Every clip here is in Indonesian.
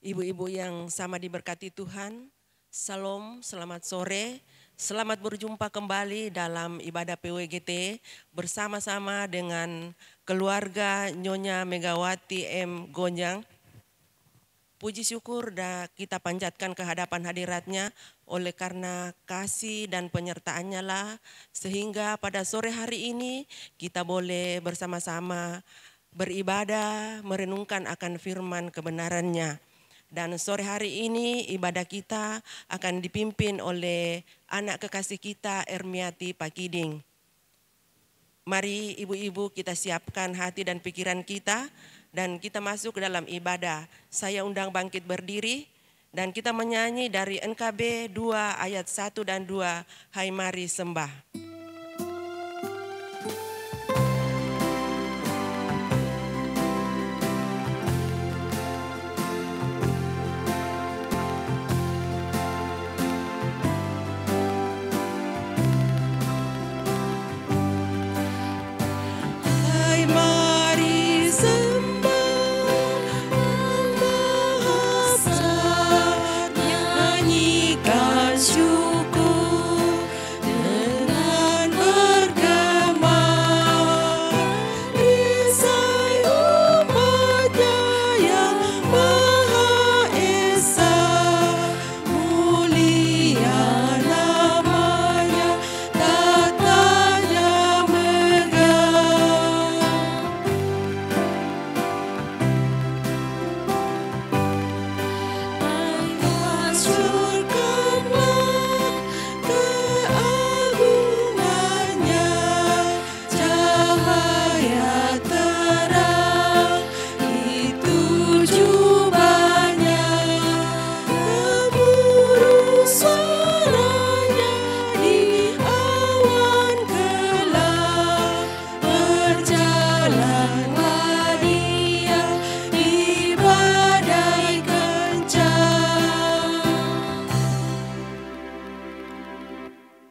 Ibu-ibu yang sama diberkati Tuhan, Salam, selamat sore. Selamat berjumpa kembali dalam ibadah PWGT bersama-sama dengan keluarga Nyonya Megawati M. Gonjang. Puji syukur dan kita panjatkan kehadapan hadiratnya oleh karena kasih dan penyertaannya lah sehingga pada sore hari ini kita boleh bersama-sama beribadah, merenungkan akan firman kebenarannya. Dan sore hari ini ibadah kita akan dipimpin oleh anak kekasih kita Ermiati Pakiding. Mari ibu-ibu kita siapkan hati dan pikiran kita dan kita masuk ke dalam ibadah. Saya undang bangkit berdiri dan kita menyanyi dari NKB 2 ayat 1 dan 2. Hai mari sembah.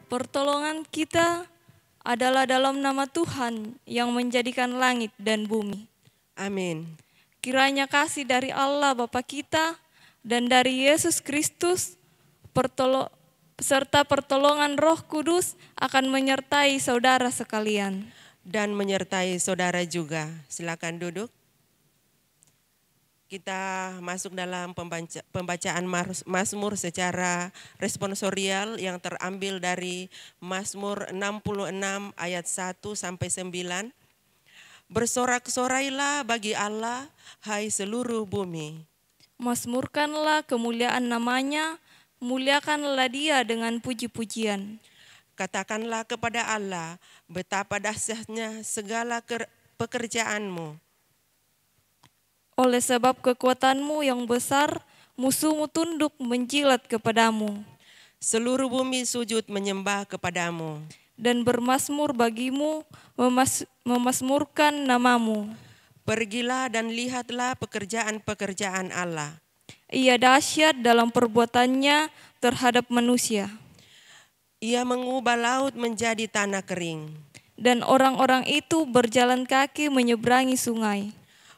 Pertolongan kita adalah dalam nama Tuhan yang menjadikan langit dan bumi. Amin. Kiranya kasih dari Allah Bapa kita dan dari Yesus Kristus serta pertolongan Roh Kudus akan menyertai saudara sekalian. Dan menyertai saudara juga. Silakan duduk. Kita masuk dalam pembacaan Mazmur secara responsorial yang terambil dari Mazmur 66 ayat 1 sampai 9. Bersorak-sorailah bagi Allah, hai seluruh bumi. Mazmurkanlah kemuliaan namanya, muliakanlah dia dengan puji-pujian. Katakanlah kepada Allah, betapa dahsyatnya segala pekerjaanmu. Oleh sebab kekuatanmu yang besar, musuhmu tunduk menjilat kepadamu. Seluruh bumi sujud menyembah kepadamu. Dan bermasmur bagimu, memasmurkan namamu. Pergilah dan lihatlah pekerjaan-pekerjaan Allah. Ia dahsyat dalam perbuatannya terhadap manusia. Ia mengubah laut menjadi tanah kering. Dan orang-orang itu berjalan kaki menyeberangi sungai.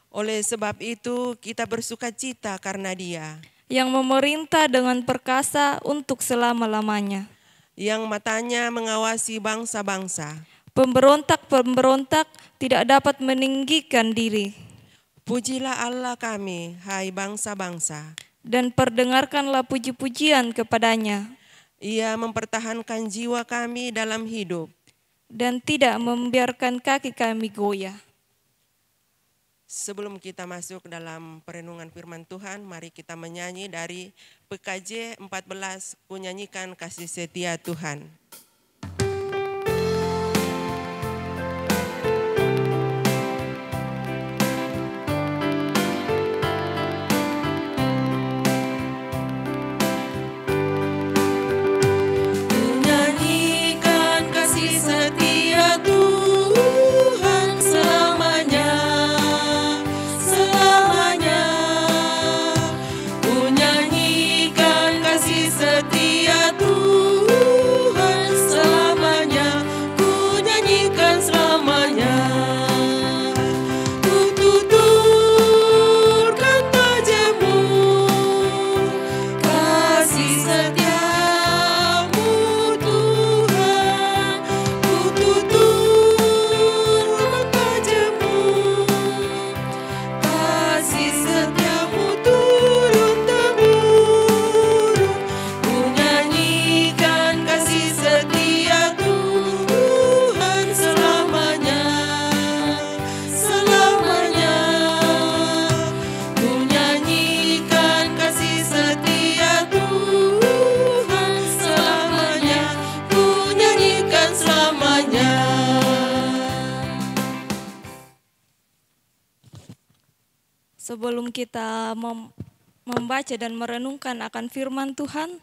Oleh sebab itu kita bersukacita karena Dia. Yang memerintah dengan perkasa untuk selama-lamanya. Yang matanya mengawasi bangsa-bangsa. Pemberontak-pemberontak tidak dapat meninggikan diri. Pujilah Allah kami, hai bangsa-bangsa. Dan perdengarkanlah puji-pujian kepadanya. Ia mempertahankan jiwa kami dalam hidup. Dan tidak membiarkan kaki kami goyah. Sebelum kita masuk dalam perenungan firman Tuhan, mari kita menyanyi dari PKJ 14, Ku nyanyikan kasih setia Tuhan. Setia Tuhan Sebelum kita membaca dan merenungkan akan firman Tuhan,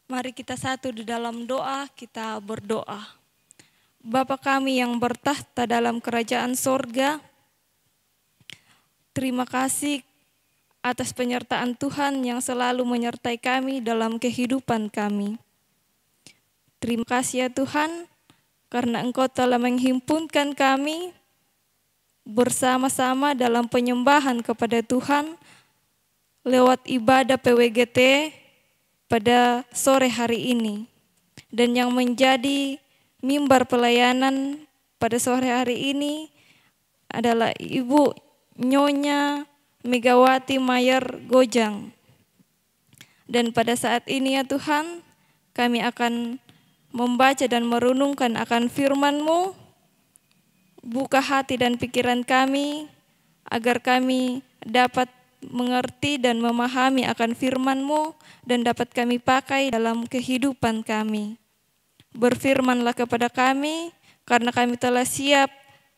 mari kita satu di dalam doa, kita berdoa. Bapa kami yang bertahta dalam kerajaan sorga, terima kasih atas penyertaan Tuhan yang selalu menyertai kami dalam kehidupan kami. Terima kasih ya Tuhan, karena Engkau telah menghimpunkan kami bersama-sama dalam penyembahan kepada Tuhan lewat ibadah PWGT pada sore hari ini. Dan yang menjadi mimbar pelayanan pada sore hari ini adalah Ibu Nyonya Megawati Mayer Gojang. Dan pada saat ini ya Tuhan, kami akan membaca dan merenungkan akan firman-Mu. Buka hati dan pikiran kami agar kami dapat mengerti dan memahami akan firman-Mu dan dapat kami pakai dalam kehidupan kami. Berfirmanlah kepada kami karena kami telah siap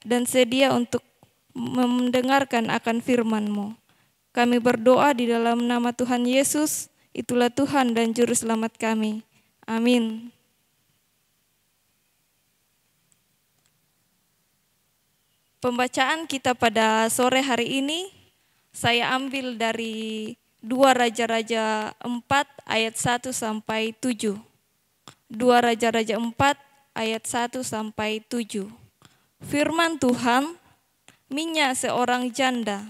dan sedia untuk mendengarkan akan firman-Mu. Kami berdoa di dalam nama Tuhan Yesus, itulah Tuhan dan Juru Selamat kami. Amin. Pembacaan kita pada sore hari ini saya ambil dari 2 Raja-Raja 4 ayat 1 sampai 7. 2 Raja-Raja 4 ayat 1 sampai 7. Firman Tuhan, minyak seorang janda.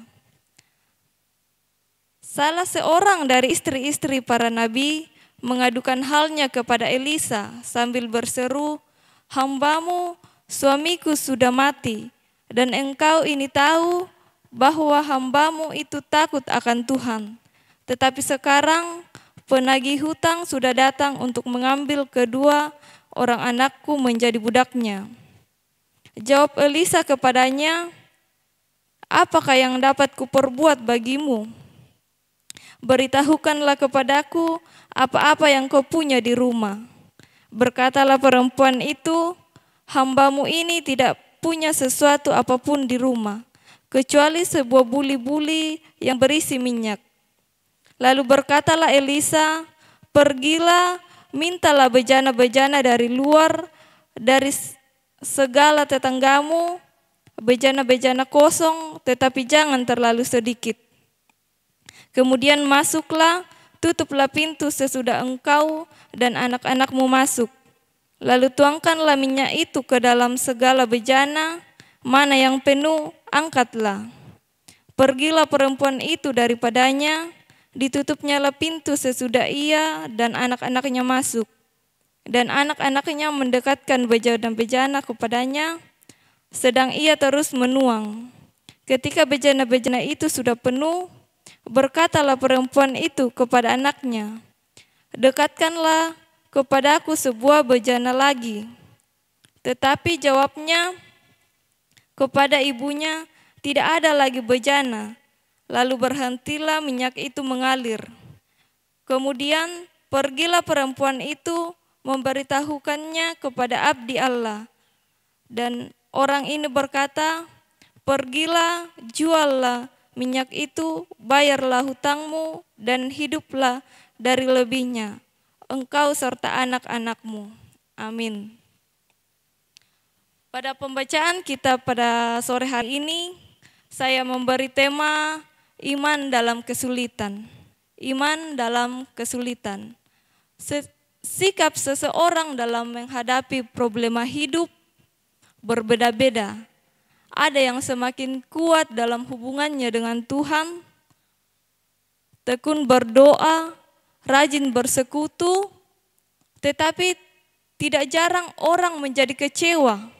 Salah seorang dari istri-istri para nabi mengadukan halnya kepada Elisa sambil berseru, "Hambamu, suamiku sudah mati. Dan engkau ini tahu bahwa hambamu itu takut akan Tuhan. Tetapi sekarang penagih hutang sudah datang untuk mengambil kedua orang anakku menjadi budaknya." Jawab Elisa kepadanya, "Apakah yang dapat kuperbuat bagimu? Beritahukanlah kepadaku apa-apa yang kau punya di rumah." Berkatalah perempuan itu, "Hambamu ini tidak punya sesuatu apapun di rumah, kecuali sebuah buli-buli yang berisi minyak." Lalu berkatalah Elisa, "Pergilah, mintalah bejana-bejana dari luar, dari segala tetanggamu, bejana-bejana kosong, tetapi jangan terlalu sedikit. Kemudian masuklah, tutuplah pintu sesudah engkau dan anak-anakmu masuk. Lalu tuangkanlah minyak itu ke dalam segala bejana, mana yang penuh, angkatlah. Pergilah perempuan itu daripadanya, ditutupnyalah pintu sesudah ia dan anak-anaknya masuk. Dan anak-anaknya mendekatkan bejana-bejana kepadanya, sedang ia terus menuang. Ketika bejana-bejana itu sudah penuh, berkatalah perempuan itu kepada anaknya, "Dekatkanlah kepadaku sebuah bejana lagi." Tetapi jawabnya kepada ibunya, "Tidak ada lagi bejana." Lalu berhentilah minyak itu mengalir. Kemudian pergilah perempuan itu memberitahukannya kepada abdi Allah. Dan orang ini berkata, "Pergilah, juallah minyak itu, bayarlah hutangmu, dan hiduplah dari lebihnya, engkau serta anak-anakmu." Amin. Pada pembacaan kita pada sore hari ini, saya memberi tema iman dalam kesulitan. Iman dalam kesulitan. Sikap seseorang dalam menghadapi problema hidup berbeda-beda. Ada yang semakin kuat dalam hubungannya dengan Tuhan, tekun berdoa, rajin bersekutu, tetapi tidak jarang orang menjadi kecewa.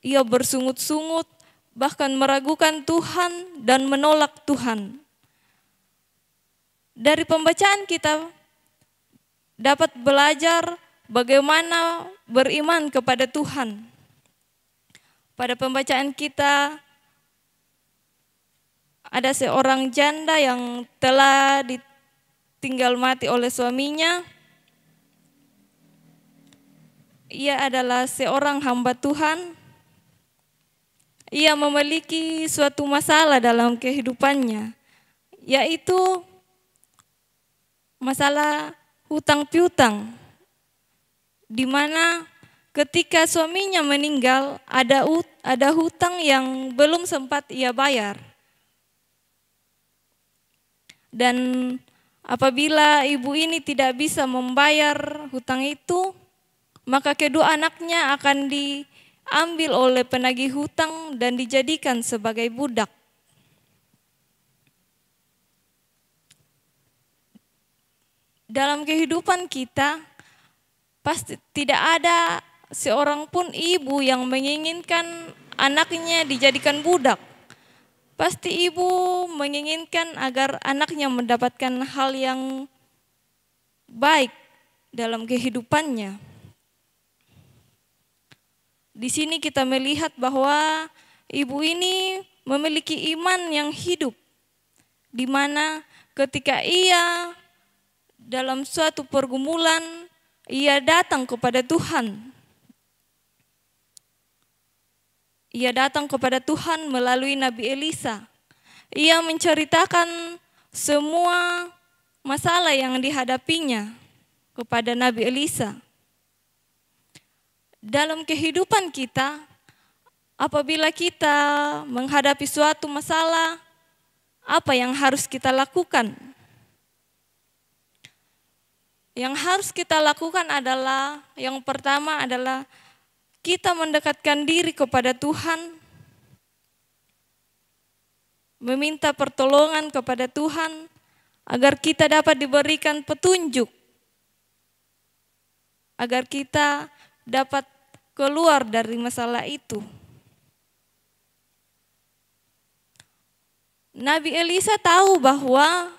Ia bersungut-sungut, bahkan meragukan Tuhan dan menolak Tuhan. Dari pembacaan kita dapat belajar bagaimana beriman kepada Tuhan. Pada pembacaan kita ada seorang janda yang telah ditinggal mati oleh suaminya. Ia adalah seorang hamba Tuhan. ia memiliki suatu masalah dalam kehidupannya, yaitu masalah hutang piutang, di mana ketika suaminya meninggal ada hutang yang belum sempat ia bayar. Dan apabila ibu ini tidak bisa membayar hutang itu, maka kedua anaknya akan diambil oleh penagih hutang dan dijadikan sebagai budak. Dalam kehidupan kita, pasti tidak ada seorang pun ibu yang menginginkan anaknya dijadikan budak. Pasti ibu menginginkan agar anaknya mendapatkan hal yang baik dalam kehidupannya. Di sini kita melihat bahwa ibu ini memiliki iman yang hidup, di mana ketika ia dalam suatu pergumulan, ia datang kepada Tuhan. Ia datang kepada Tuhan melalui Nabi Elisa. Ia menceritakan semua masalah yang dihadapinya kepada Nabi Elisa. Dalam kehidupan kita, apabila kita menghadapi suatu masalah, apa yang harus kita lakukan? Yang harus kita lakukan adalah, yang pertama adalah kita mendekatkan diri kepada Tuhan, meminta pertolongan kepada Tuhan agar kita dapat diberikan petunjuk, agar kita dapat keluar dari masalah itu. Nabi Elisa tahu bahwa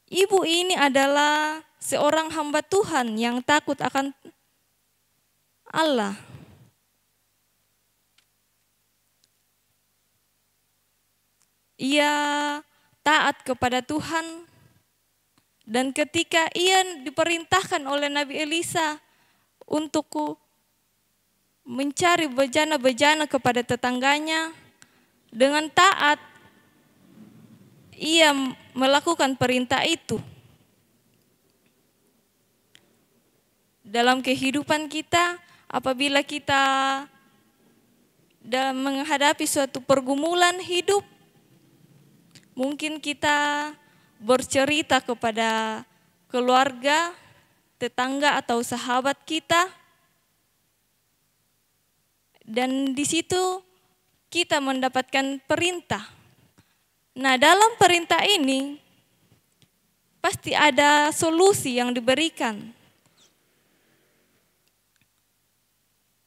ibu ini adalah seorang hamba Tuhan yang takut akan Allah. Ia taat kepada Tuhan, dan ketika ia diperintahkan oleh Nabi Elisa untuk mencari bejana-bejana kepada tetangganya, dengan taat ia melakukan perintah itu. Dalam kehidupan kita, apabila kita dalam menghadapi suatu pergumulan hidup, mungkin kita bercerita kepada keluarga, tetangga atau sahabat kita, dan di situ kita mendapatkan perintah. Nah, dalam perintah ini pasti ada solusi yang diberikan.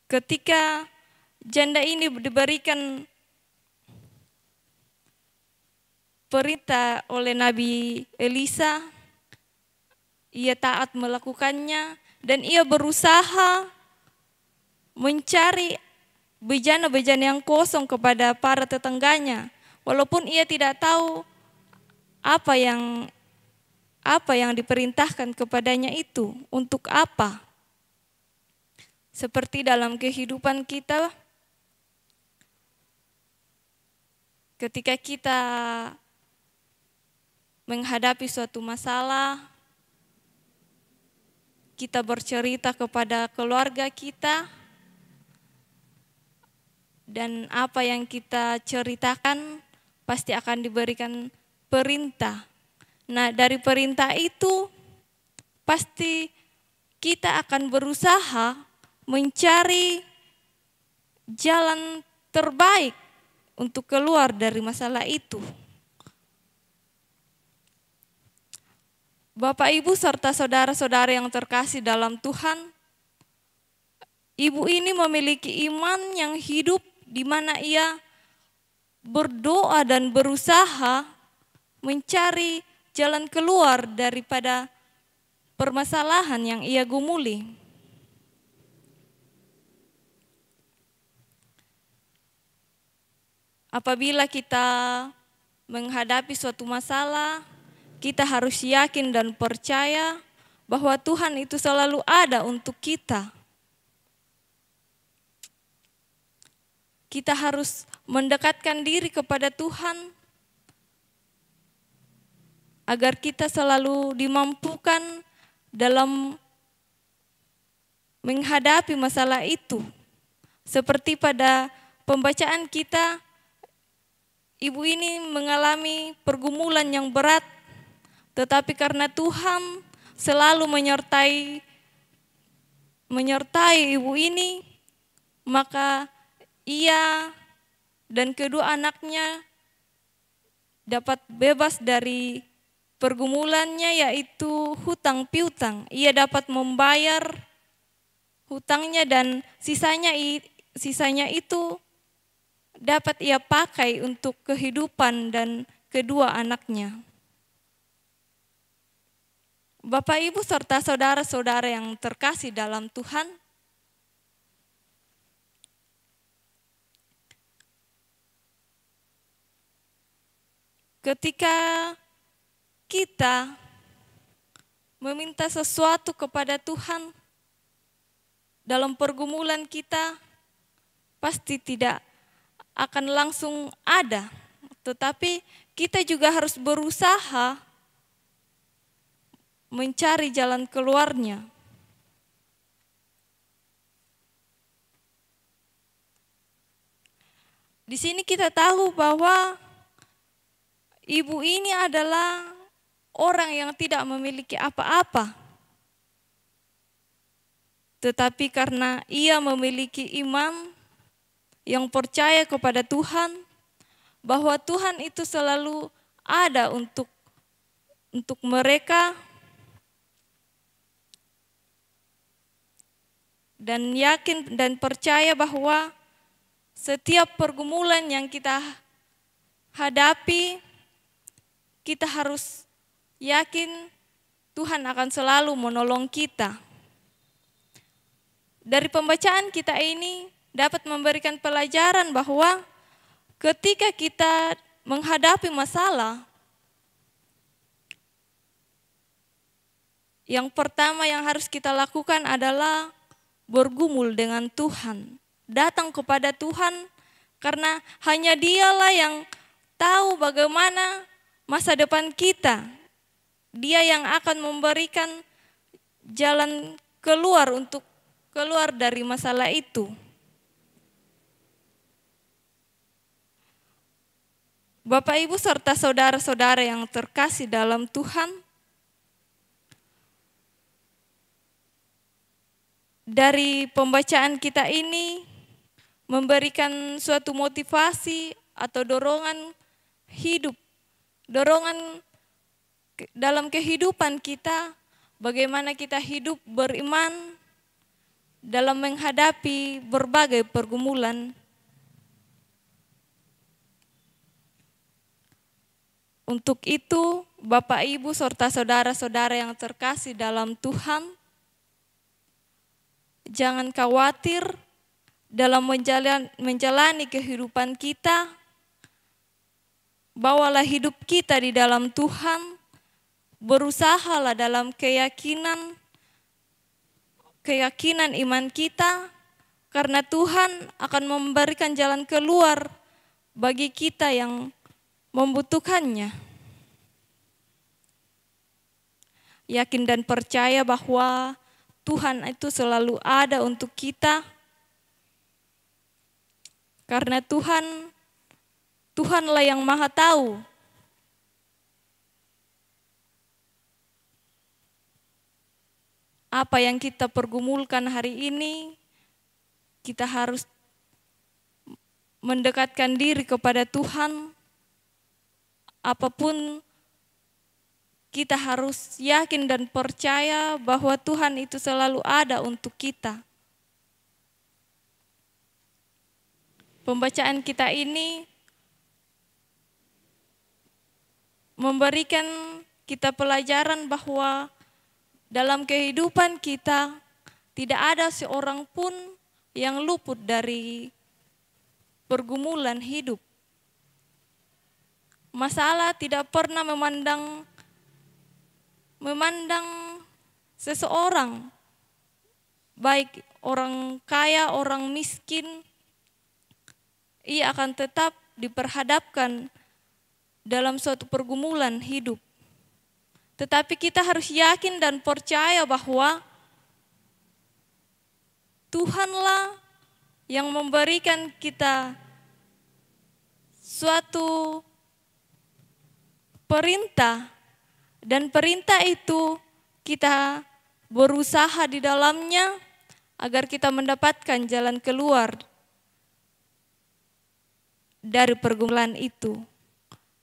Ketika janda ini diberikan perintah oleh Nabi Elisa, ia taat melakukannya dan ia berusaha mencari bejana-bejana yang kosong kepada para tetangganya, walaupun ia tidak tahu apa yang diperintahkan kepadanya itu untuk apa. Seperti dalam kehidupan kita, ketika kita menghadapi suatu masalah, kita bercerita kepada keluarga kita, dan apa yang kita ceritakan pasti akan diberikan perintah. Nah, dari perintah itu pasti kita akan berusaha mencari jalan terbaik untuk keluar dari masalah itu. Bapak, Ibu, serta saudara-saudara yang terkasih dalam Tuhan, ibu ini memiliki iman yang hidup, di mana ia berdoa dan berusaha mencari jalan keluar daripada permasalahan yang ia gumuli. Apabila kita menghadapi suatu masalah, kita harus yakin dan percaya bahwa Tuhan itu selalu ada untuk kita. kita harus mendekatkan diri kepada Tuhan agar kita selalu dimampukan dalam menghadapi masalah itu. Seperti pada pembacaan kita, ibu ini mengalami pergumulan yang berat, tetapi karena Tuhan selalu menyertai ibu ini, maka ia dan kedua anaknya dapat bebas dari pergumulannya, yaitu hutang piutang. Ia dapat membayar hutangnya dan sisanya itu dapat ia pakai untuk kehidupan dan kedua anaknya. Bapak, Ibu, serta saudara-saudara yang terkasih dalam Tuhan, ketika kita meminta sesuatu kepada Tuhan dalam pergumulan kita, pasti tidak akan langsung ada, tetapi kita juga harus berusaha mencari jalan keluarnya. Di sini kita tahu bahwa ibu ini adalah orang yang tidak memiliki apa-apa, tetapi karena ia memiliki iman yang percaya kepada Tuhan, bahwa Tuhan itu selalu ada untuk mereka, dan yakin dan percaya bahwa setiap pergumulan yang kita hadapi, kita harus yakin Tuhan akan selalu menolong kita. Dari pembacaan kita ini dapat memberikan pelajaran bahwa ketika kita menghadapi masalah, yang pertama yang harus kita lakukan adalah bergumul dengan Tuhan. Datang kepada Tuhan karena hanya Dialah yang tahu bagaimana masa depan kita. Dia yang akan memberikan jalan keluar untuk keluar dari masalah itu. Bapak, Ibu, serta saudara-saudara yang terkasih dalam Tuhan, dari pembacaan kita ini memberikan suatu motivasi atau dorongan hidup, dorongan dalam kehidupan kita, bagaimana kita hidup beriman dalam menghadapi berbagai pergumulan. Untuk itu, Bapak, Ibu, serta saudara-saudara yang terkasih dalam Tuhan, jangan khawatir dalam menjalani kehidupan kita. Bawalah hidup kita di dalam Tuhan, berusahalah dalam keyakinan iman kita, karena Tuhan akan memberikan jalan keluar bagi kita yang membutuhkannya. Yakin dan percaya bahwa Tuhan itu selalu ada untuk kita, karena Tuhanlah yang Maha Tahu apa yang kita pergumulkan hari ini. Kita harus mendekatkan diri kepada Tuhan. Apapun, kita harus yakin dan percaya bahwa Tuhan itu selalu ada untuk kita. Pembacaan kita ini memberikan kita pelajaran bahwa dalam kehidupan kita tidak ada seorang pun yang luput dari pergumulan hidup. Masalah tidak pernah memandang seseorang, baik orang kaya, orang miskin, ia akan tetap diperhadapkan dalam suatu pergumulan hidup. Tetapi kita harus yakin dan percaya bahwa Tuhanlah yang memberikan kita suatu perintah, dan perintah itu kita berusaha di dalamnya agar kita mendapatkan jalan keluar dari pergumulan itu.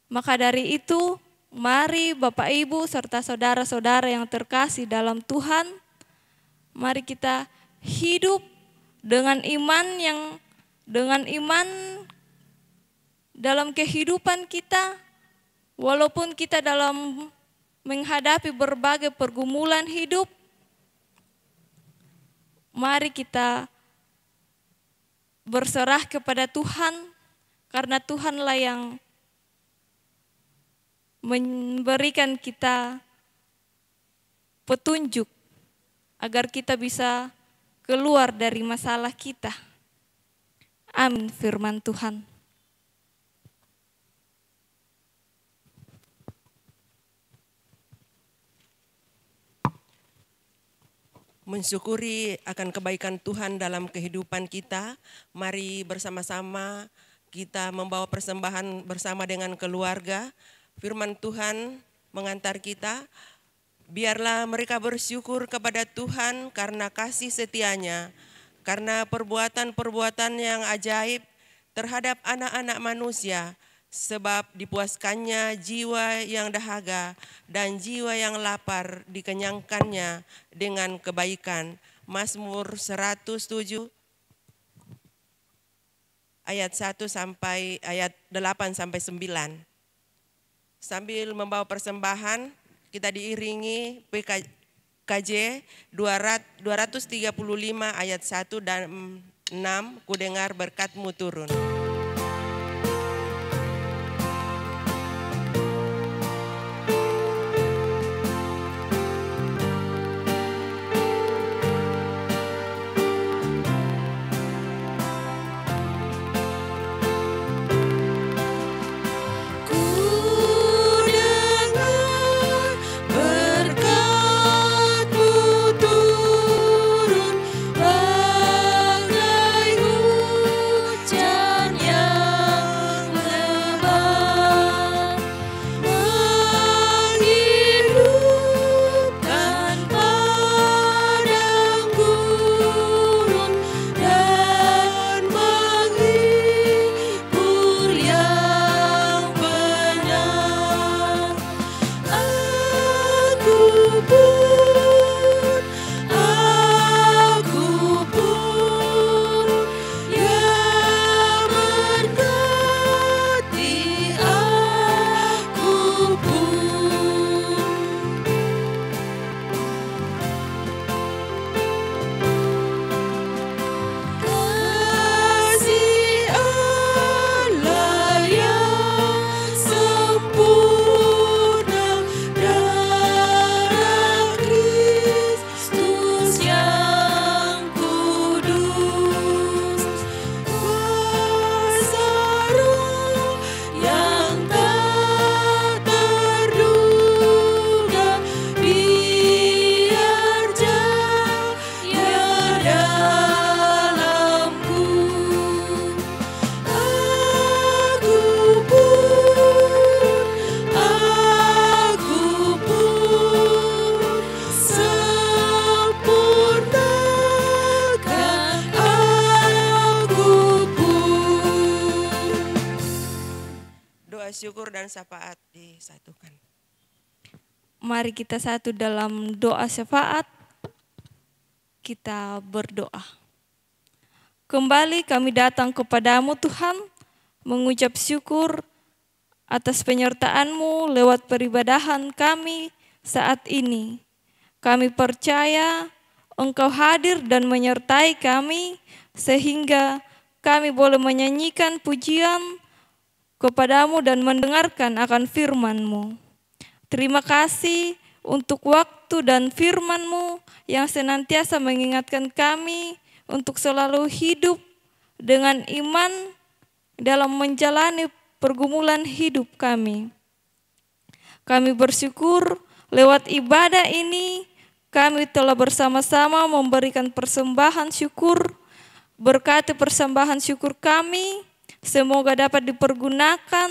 Maka dari itu, mari Bapak Ibu serta saudara-saudara yang terkasih dalam Tuhan, mari kita hidup dengan iman dalam kehidupan kita, walaupun kita dalam menghadapi berbagai pergumulan hidup, mari kita berserah kepada Tuhan, karena Tuhanlah yang memberikan kita petunjuk agar kita bisa keluar dari masalah kita. Amin, firman Tuhan. Mensyukuri akan kebaikan Tuhan dalam kehidupan kita, mari bersama-sama kita membawa persembahan bersama dengan keluarga. Firman Tuhan mengantar kita, biarlah mereka bersyukur kepada Tuhan karena kasih setianya, karena perbuatan-perbuatan yang ajaib terhadap anak-anak manusia, sebab dipuaskannya jiwa yang dahaga dan jiwa yang lapar dikenyangkannya dengan kebaikan. Mazmur 107 ayat 1 sampai ayat 8 sampai 9. Sambil membawa persembahan, kita diiringi PKJ 235 ayat 1 dan 6, ku dengar berkat-Mu turun. Syukur dan syafaat disatukan. Mari kita satu dalam doa syafaat, kita berdoa. Kembali kami datang kepadamu Tuhan, mengucap syukur atas penyertaan-Mu lewat peribadahan kami saat ini. Kami percaya Engkau hadir dan menyertai kami, sehingga kami boleh menyanyikan pujian kepadamu dan mendengarkan akan firman-Mu. Terima kasih untuk waktu dan firman-Mu yang senantiasa mengingatkan kami untuk selalu hidup dengan iman dalam menjalani pergumulan hidup kami. Kami bersyukur lewat ibadah ini kami telah bersama-sama memberikan persembahan syukur. Berkati persembahan syukur kami, semoga dapat dipergunakan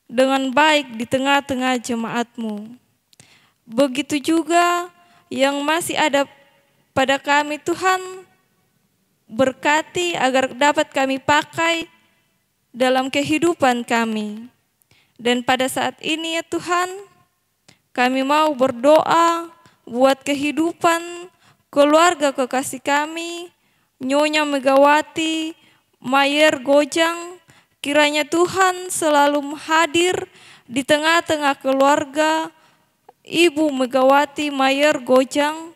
dengan baik di tengah-tengah jemaat-Mu. Begitu juga yang masih ada pada kami Tuhan, berkati agar dapat kami pakai dalam kehidupan kami. Dan pada saat ini ya Tuhan, kami mau berdoa buat kehidupan keluarga kekasih kami, Nyonya Megawati Mayer Gojang. Kiranya Tuhan selalu hadir di tengah-tengah keluarga Ibu Megawati Mayer Gojang.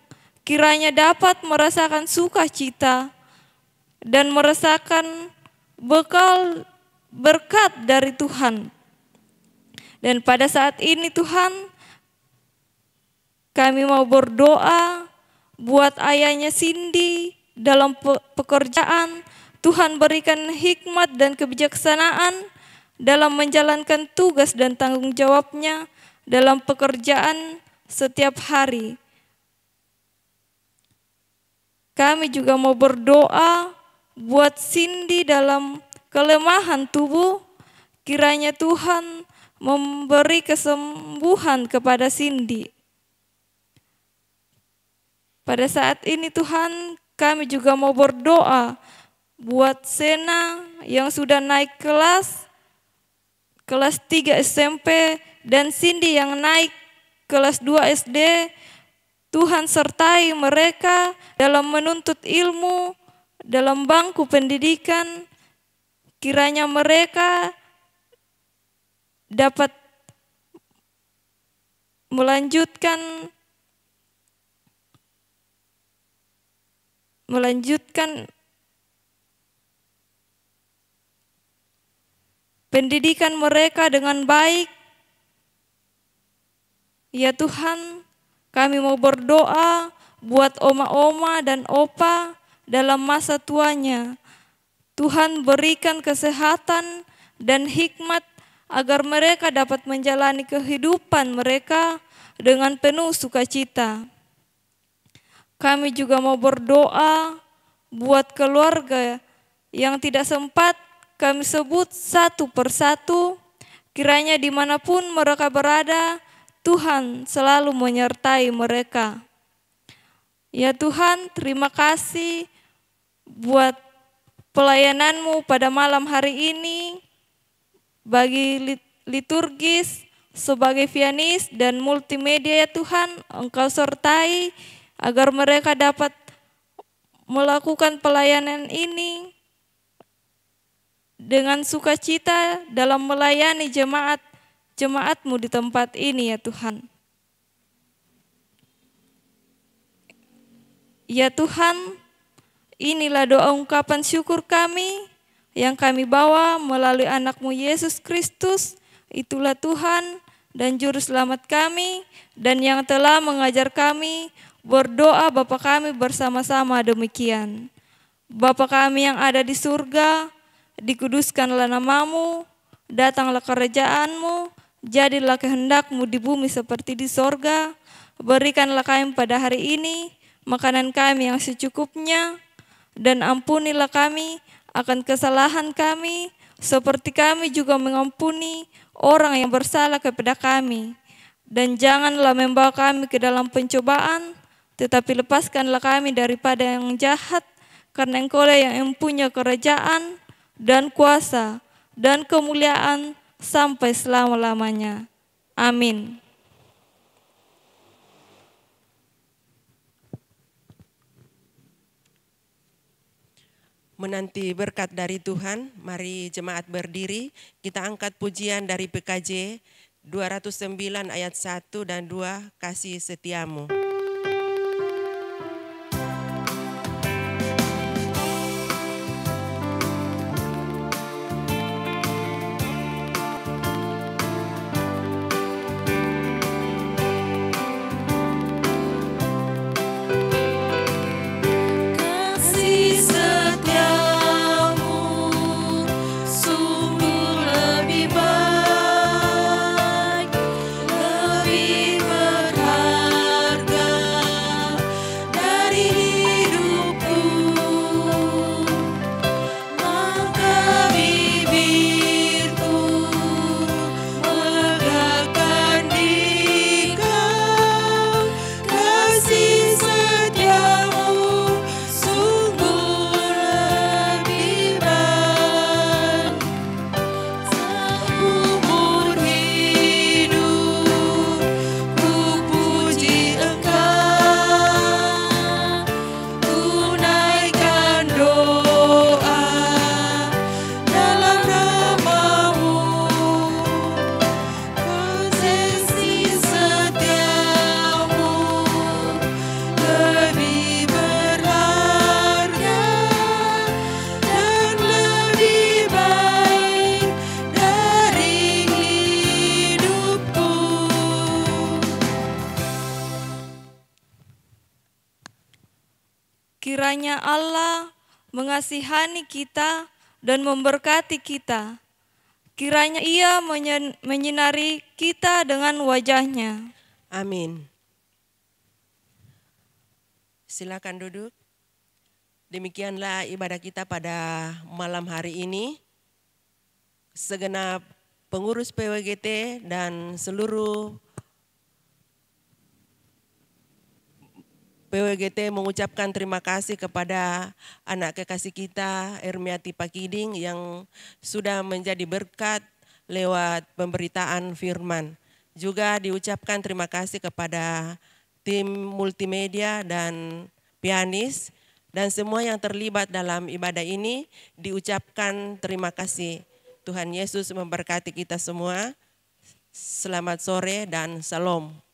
Kiranya dapat merasakan sukacita dan merasakan bekal berkat dari Tuhan. Dan pada saat ini Tuhan, kami mau berdoa buat ayahnya Cindy dalam pekerjaan. Tuhan berikan hikmat dan kebijaksanaan dalam menjalankan tugas dan tanggung jawabnya dalam pekerjaan setiap hari. Kami juga mau berdoa buat Cindy dalam kelemahan tubuh. Kiranya Tuhan memberi kesembuhan kepada Cindy. Pada saat ini Tuhan, kami juga mau berdoa buat Sena yang sudah naik kelas 3 SMP dan Cindy yang naik kelas 2 SD. Tuhan sertai mereka dalam menuntut ilmu, dalam bangku pendidikan. Kiranya mereka dapat melanjutkan pendidikan mereka dengan baik. Ya Tuhan, kami mau berdoa buat oma-oma dan opa dalam masa tuanya. Tuhan berikan kesehatan dan hikmat agar mereka dapat menjalani kehidupan mereka dengan penuh sukacita. Kami juga mau berdoa buat keluarga yang tidak sempat kami sebut satu persatu. Kiranya dimanapun mereka berada, Tuhan selalu menyertai mereka. Ya Tuhan, terima kasih buat pelayanan-Mu pada malam hari ini. Bagi liturgis, sebagai pianis dan multimedia ya Tuhan, Engkau sertai agar mereka dapat melakukan pelayanan ini dengan sukacita dalam melayani jemaat-Mu di tempat ini ya Tuhan. Ya Tuhan, inilah doa ungkapan syukur kami yang kami bawa melalui anak-Mu Yesus Kristus. Itulah Tuhan dan Juru Selamat kami dan yang telah mengajar kami berdoa Bapa kami bersama-sama demikian. Bapa kami yang ada di surga, dikuduskanlah nama-Mu, datanglah kerajaan-Mu, jadilah kehendak-Mu di bumi seperti di sorga. Berikanlah kami pada hari ini makanan kami yang secukupnya, dan ampunilah kami akan kesalahan kami, seperti kami juga mengampuni orang yang bersalah kepada kami. Dan janganlah membawa kami ke dalam pencobaan, tetapi lepaskanlah kami daripada yang jahat, karena Engkau-lah yang mempunyai kerajaan dan kuasa dan kemuliaan sampai selama-lamanya. Amin. Menanti berkat dari Tuhan, mari jemaat berdiri, kita angkat pujian dari PKJ 209 ayat 1 dan 2, Kasih Setiamu. kiranya Allah mengasihani kita dan memberkati kita. Kiranya Ia menyinari kita dengan wajah-Nya. Amin. Silakan duduk. Demikianlah ibadah kita pada malam hari ini. Segenap pengurus PWGT dan seluruh PWGT mengucapkan terima kasih kepada anak kekasih kita Ermiati Pakiding yang sudah menjadi berkat lewat pemberitaan firman. Juga diucapkan terima kasih kepada tim multimedia dan pianis dan semua yang terlibat dalam ibadah ini diucapkan terima kasih. Tuhan Yesus memberkati kita semua. Selamat sore dan salam.